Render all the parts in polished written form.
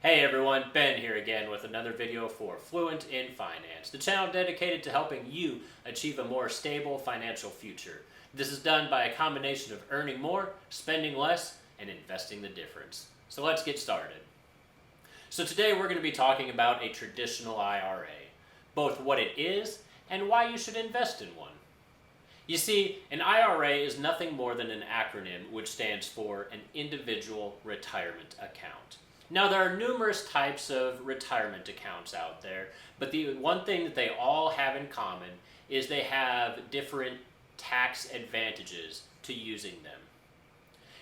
Hey everyone, Ben here again with another video for Fluent in Finance, the channel dedicated to helping you achieve a more stable financial future. This is done by a combination of earning more, spending less, and investing the difference. So let's get started. So today we're going to be talking about a traditional IRA, both what it is and why you should invest in one. You see, an IRA is nothing more than an acronym which stands for an individual retirement account. Now, there are numerous types of retirement accounts out there, but the one thing that they all have in common is they have different tax advantages to using them.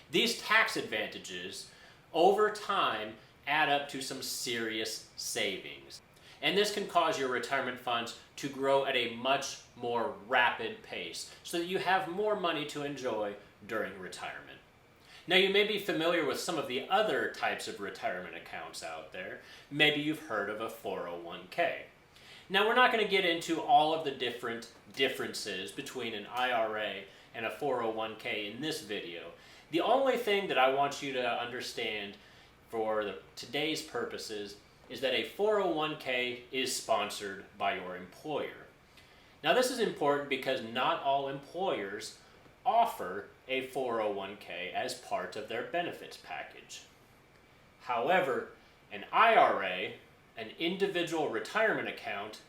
These tax advantages, over time, add up to some serious savings. And this can cause your retirement funds to grow at a much more rapid pace so that you have more money to enjoy during retirement. Now, you may be familiar with some of the other types of retirement accounts out there. Maybe you've heard of a 401k. Now, we're not going to get into all of the different differences between an IRA and a 401k in this video. The only thing that I want you to understand for today's purposes is that a 401k is sponsored by your employer. Now, this is important because not all employers offer a 401k as part of their benefits package. However, an IRA, an individual retirement account,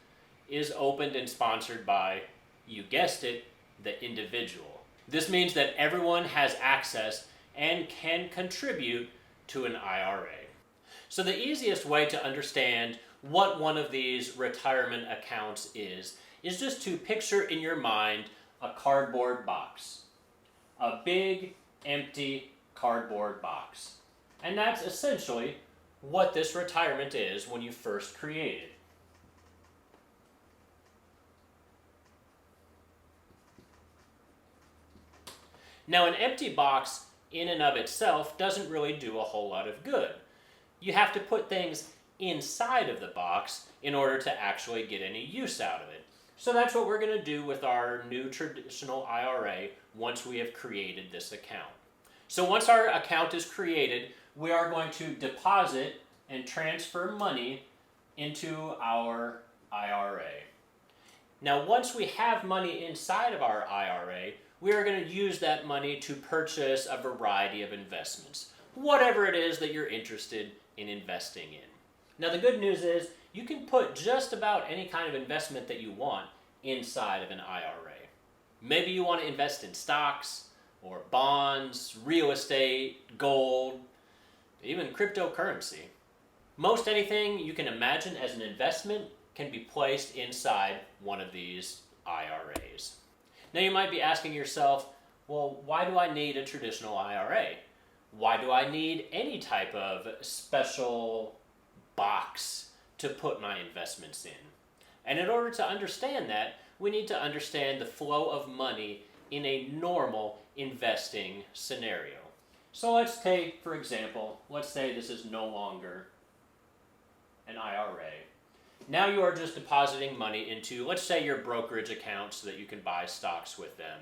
is opened and sponsored by, you guessed it, the individual. This means that everyone has access and can contribute to an IRA. So the easiest way to understand what one of these retirement accounts is just to picture in your mind a cardboard box. A big, empty cardboard box. And that's essentially what this retirement is when you first create it. Now, an empty box in and of itself doesn't really do a whole lot of good. You have to put things inside of the box in order to actually get any use out of it. So that's what we're going to do with our new traditional IRA once we have created this account. So once our account is created, we are going to deposit and transfer money into our IRA. Now, once we have money inside of our IRA, we are going to use that money to purchase a variety of investments, whatever it is that you're interested in investing in. Now, the good news is you can put just about any kind of investment that you want inside of an IRA. Maybe you want to invest in stocks or bonds, real estate, gold, even cryptocurrency. Most anything you can imagine as an investment can be placed inside one of these IRAs. Now, you might be asking yourself, well, why do I need a traditional IRA? Why do I need any type of special box to put my investments in? And in order to understand that, we need to understand the flow of money in a normal investing scenario. So let's take, for example, let's say this is no longer an IRA. Now you are just depositing money into, let's say, your brokerage account so that you can buy stocks with them.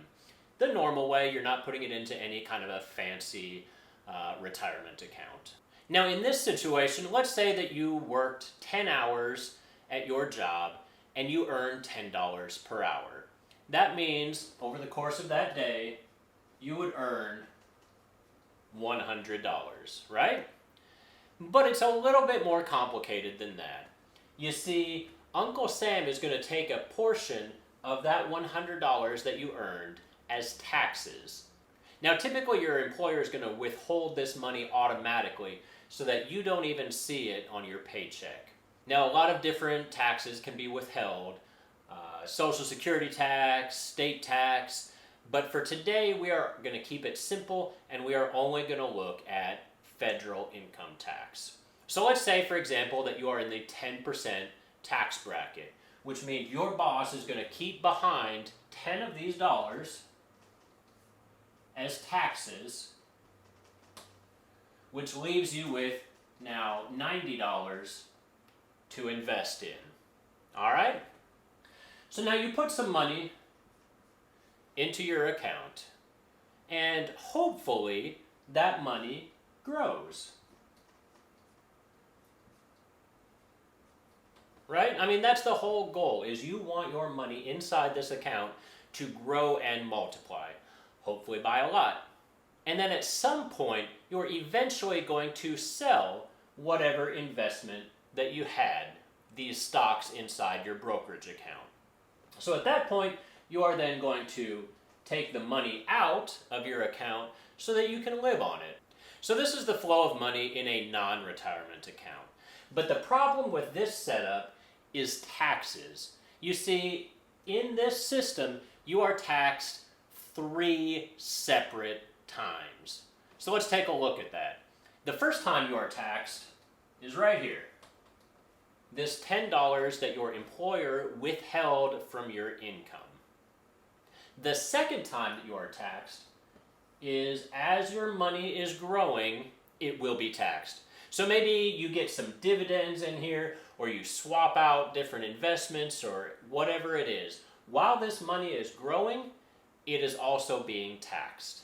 The normal way, you're not putting it into any kind of a fancy retirement account. Now, in this situation, let's say that you worked 10 hours at your job and you earned $10 per hour. That means over the course of that day, you would earn $100, right? But it's a little bit more complicated than that. You see, Uncle Sam is going to take a portion of that $100 that you earned as taxes. Now, typically your employer is going to withhold this money automatically so that you don't even see it on your paycheck. Now, a lot of different taxes can be withheld, Social Security tax, state tax, but for today we are going to keep it simple and we are only going to look at federal income tax. So let's say, for example, that you are in the 10% tax bracket, which means your boss is going to keep behind 10 of these dollars as taxes, which leaves you with now $90 to invest in. All right? So now you put some money into your account, and hopefully that money grows. right? I mean, that's the whole goal, is you want your money inside this account to grow and multiply, hopefully by a lot. And then at some point, you're eventually going to sell whatever investment that you had, these stocks inside your brokerage account. So at that point, you are then going to take the money out of your account so that you can live on it. So this is the flow of money in a non-retirement account. But the problem with this setup is taxes. You see, in this system, you are taxed 3 separate times. So let's take a look at that. The first time you are taxed is right here. This $10 that your employer withheld from your income. The second time that you are taxed is as your money is growing, it will be taxed. So maybe you get some dividends in here, or you swap out different investments, or whatever it is. While this money is growing, it is also being taxed.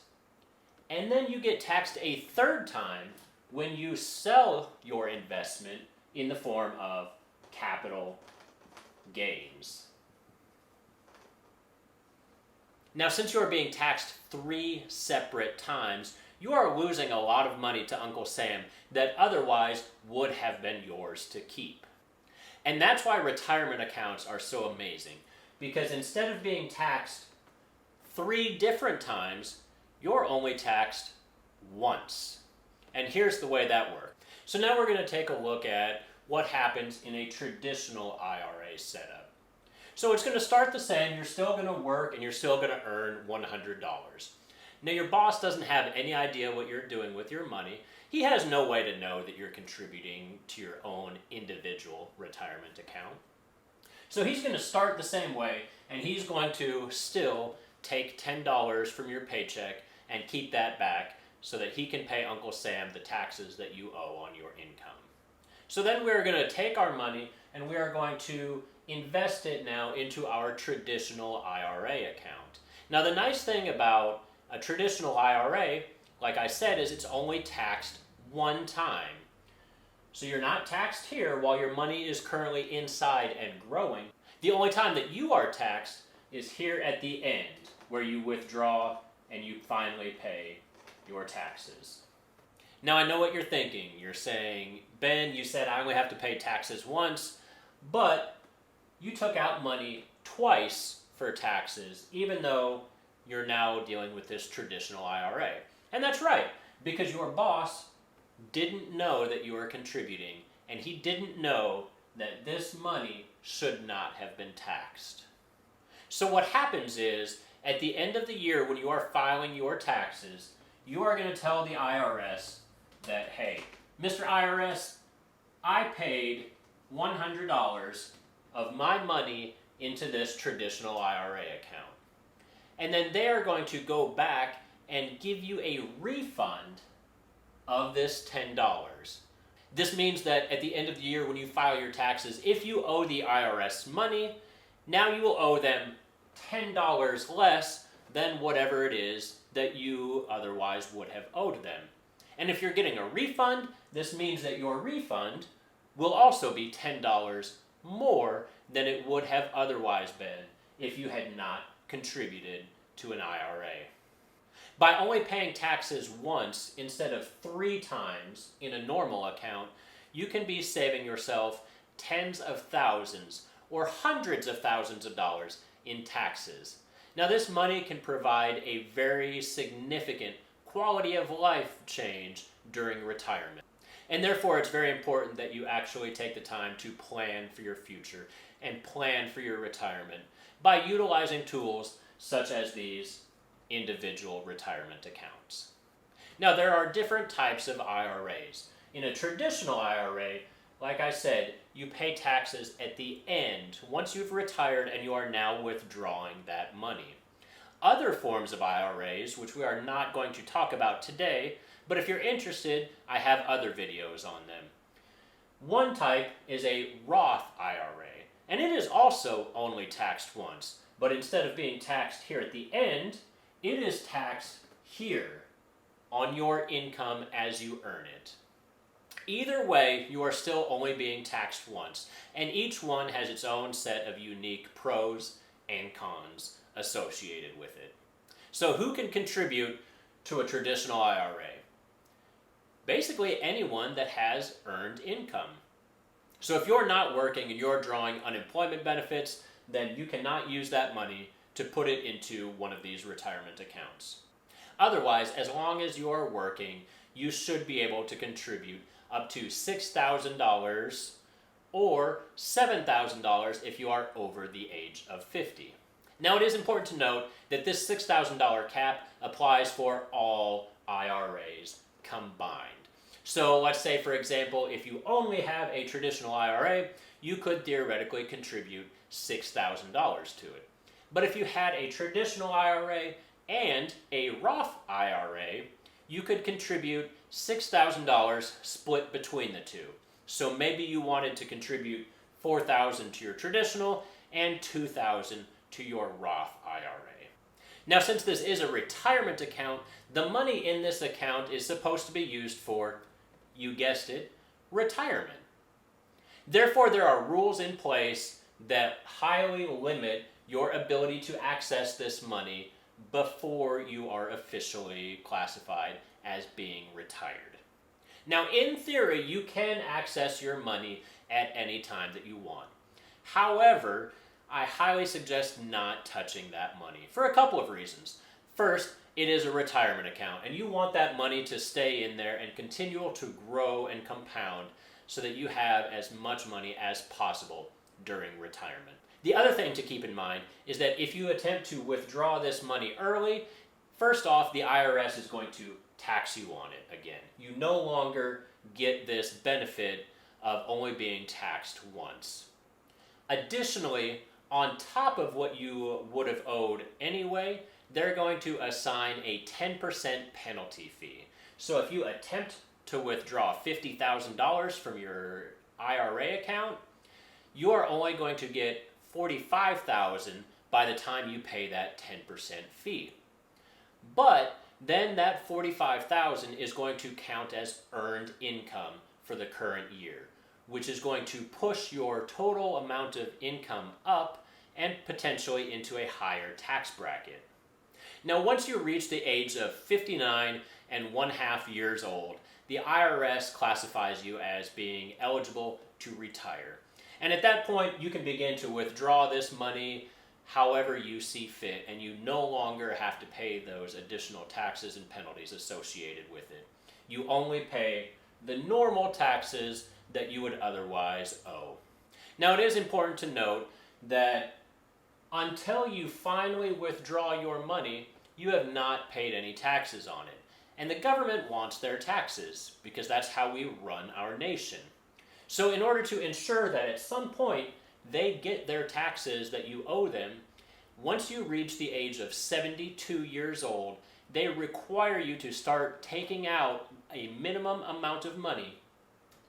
And then you get taxed a third time when you sell your investment in the form of capital gains. Now, since you are being taxed 3 separate times, you are losing a lot of money to Uncle Sam that otherwise would have been yours to keep. And that's why retirement accounts are so amazing, because instead of being taxed 3 different times, you're only taxed once. And here's the way that works. So now we're going to take a look at what happens in a traditional IRA setup. So it's going to start the same. You're still going to work and you're still going to earn $100. Now your boss doesn't have any idea what you're doing with your money. He has no way to know that you're contributing to your own individual retirement account. So he's going to start the same way, and he's going to still take $10 from your paycheck and keep that back so that he can pay Uncle Sam the taxes that you owe on your income. So then we're going to take our money and we are going to invest it now into our traditional IRA account. Now the nice thing about a traditional IRA, like I said, is it's only taxed one time. So you're not taxed here while your money is currently inside and growing. The only time that you are taxed is here at the end, where you withdraw and you finally pay your taxes. Now I know what you're thinking. You're saying, Ben, you said I only have to pay taxes once, but you took out money twice for taxes, even though you're now dealing with this traditional IRA. And that's right, because your boss didn't know that you were contributing, and he didn't know that this money should not have been taxed. So what happens is, at the end of the year when you are filing your taxes, you are going to tell the IRS that, hey, Mr. IRS, I paid $100 of my money into this traditional IRA account. And then they are going to go back and give you a refund of this $10. This means that at the end of the year when you file your taxes, if you owe the IRS money, now you will owe them $10 less than whatever it is that you otherwise would have owed them. And if you're getting a refund, this means that your refund will also be $10 more than it would have otherwise been if you had not contributed to an IRA. By only paying taxes once instead of 3 times in a normal account, you can be saving yourself tens of thousands or hundreds of thousands of dollars in taxes. Now this money can provide a very significant quality of life change during retirement. And therefore it's very important that you actually take the time to plan for your future and plan for your retirement by utilizing tools such as these individual retirement accounts. Now there are different types of IRAs. In a traditional IRA, like I said, you pay taxes at the end once you've retired and you are now withdrawing that money. Other forms of IRAs, which we are not going to talk about today, but if you're interested, I have other videos on them. One type is a Roth IRA, and it is also only taxed once, but instead of being taxed here at the end, it is taxed here on your income as you earn it. Either way, you are still only being taxed once, and each one has its own set of unique pros and cons associated with it. So who can contribute to a traditional IRA? Basically anyone that has earned income. So if you're not working and you're drawing unemployment benefits, then you cannot use that money to put it into one of these retirement accounts. Otherwise, as long as you are working, you should be able to contribute up to $6,000 or $7,000 if you are over the age of 50. Now, it is important to note that this $6,000 cap applies for all IRAs combined. So let's say, for example, if you only have a traditional IRA, you could theoretically contribute $6,000 to it. But if you had a traditional IRA and a Roth IRA, you could contribute $6,000 split between the two. So maybe you wanted to contribute $4,000 to your traditional and $2,000 to your Roth IRA. Now, since this is a retirement account, the money in this account is supposed to be used for, you guessed it, retirement. Therefore, there are rules in place that highly limit your ability to access this money before you are officially classified as being retired. Now, in theory, you can access your money at any time that you want. However, I highly suggest not touching that money for a couple of reasons. First, it is a retirement account, and you want that money to stay in there and continue to grow and compound so that you have as much money as possible during retirement. The other thing to keep in mind is that if you attempt to withdraw this money early, first off, the IRS is going to tax you on it again. You no longer get this benefit of only being taxed once. Additionally, on top of what you would have owed anyway, they're going to assign a 10% penalty fee. So if you attempt to withdraw $50,000 from your IRA account, you are only going to get $45,000 by the time you pay that 10% fee. But then that $45,000 is going to count as earned income for the current year, which is going to push your total amount of income up and potentially into a higher tax bracket. Now, once you reach the age of 59 and 1/2 years old, the IRS classifies you as being eligible to retire. And at that point, you can begin to withdraw this money however you see fit, and you no longer have to pay those additional taxes and penalties associated with it. You only pay the normal taxes that you would otherwise owe. Now, it is important to note that until you finally withdraw your money, you have not paid any taxes on it. And the government wants their taxes because that's how we run our nation. So in order to ensure that at some point they get their taxes that you owe them, once you reach the age of 72 years old, they require you to start taking out a minimum amount of money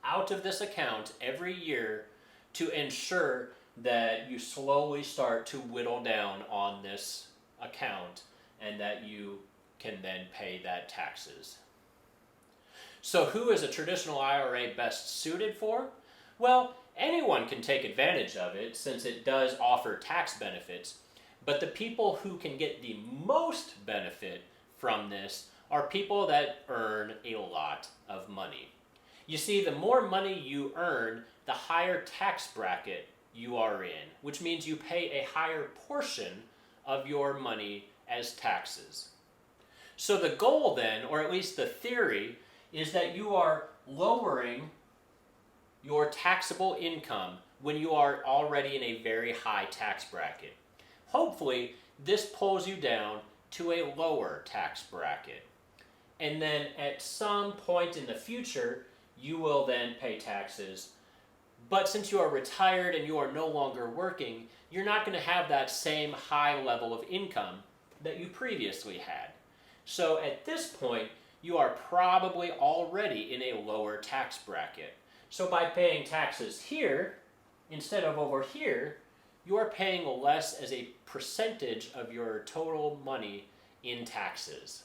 out of this account every year to ensure that you slowly start to whittle down on this account and that you can then pay that taxes. So who is a traditional IRA best suited for? Well, anyone can take advantage of it since it does offer tax benefits, but the people who can get the most benefit from this are people that earn a lot of money. You see, the more money you earn, the higher tax bracket you are in, which means you pay a higher portion of your money as taxes. So the goal then, or at least the theory, is that you are lowering your taxable income when you are already in a very high tax bracket. Hopefully, this pulls you down to a lower tax bracket. And then at some point in the future, you will then pay taxes. But since you are retired and you are no longer working, you're not going to have that same high level of income that you previously had. So at this point, you are probably already in a lower tax bracket. So by paying taxes here, instead of over here, you are paying less as a percentage of your total money in taxes.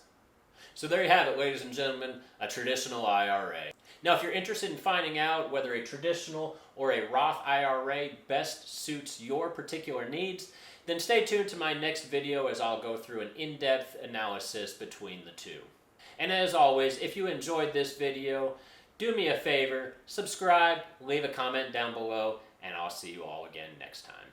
So there you have it, ladies and gentlemen, a traditional IRA. Now, if you're interested in finding out whether a traditional or a Roth IRA best suits your particular needs, then stay tuned to my next video as I'll go through an in-depth analysis between the two. And as always, if you enjoyed this video, do me a favor, subscribe, leave a comment down below, and I'll see you all again next time.